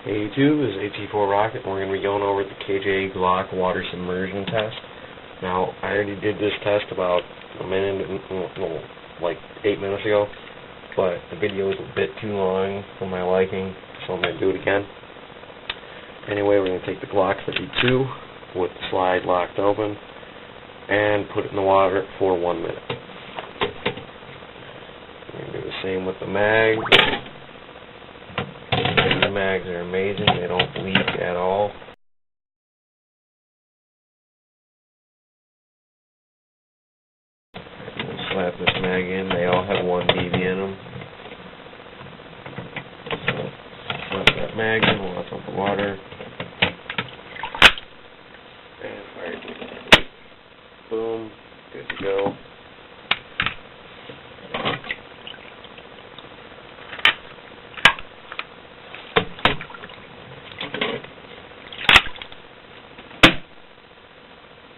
Hey YouTube, this is AT4 Rocket, and we're going to be going over the KJW Glock water submersion test. Now, I already did this test about like 8 minutes ago, but the video is a bit too long for my liking, so I'm going to do it again. Anyway, we're going to take the Glock 32 with the slide locked open and put it in the water for 1 minute. We're going to do the same with the mag. The mags are amazing, they don't leak at all. We'll slap this mag in, they all have 1 BB in them. So, slap that mag in, we'll let up the water. And fire it. Boom, good to go.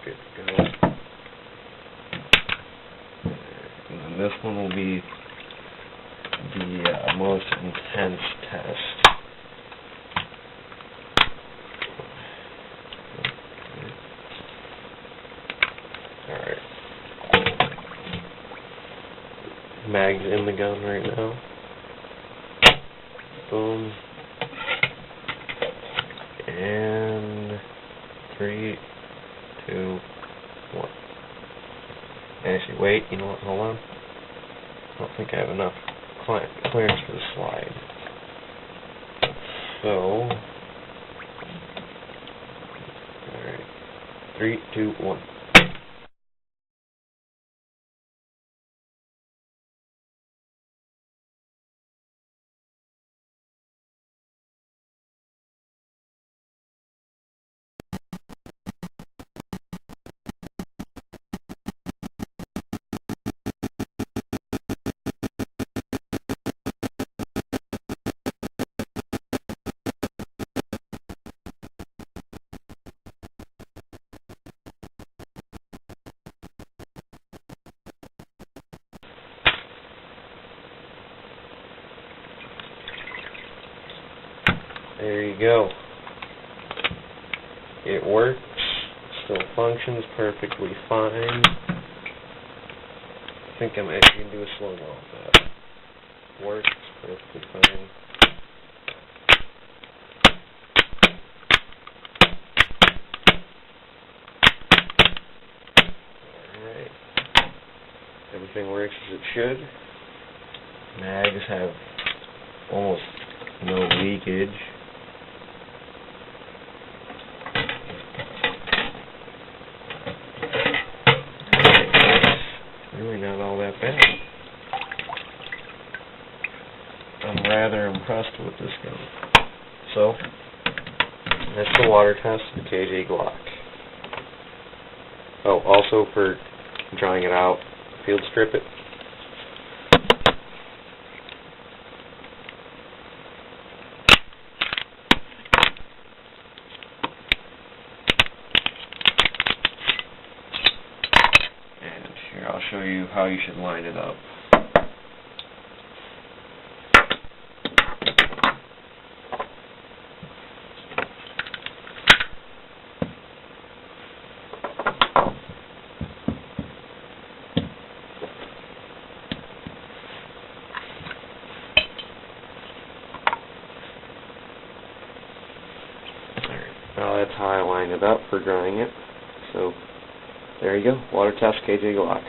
Good to go. And then this one will be the most intense test. Alright. Mag's in the gun right now. Boom. And 3, 2, 1. Actually, wait, you know what, hold on. I don't think I have enough clearance for the slide. So, alright, 3, 2, 1. There you go. It works, still functions perfectly fine. I think I'm actually going to do a slow-mo of that. Works perfectly fine. Alright. Everything works as it should. Mags have almost no leakage. Really not all that bad. I'm rather impressed with this gun. So, that's the water test of the KJW Glock. Oh, also for drying it out, field strip it. Here, I'll show you how you should line it up. Now that's how I line it up for drying it. So, there you go. Water test KJW Glock.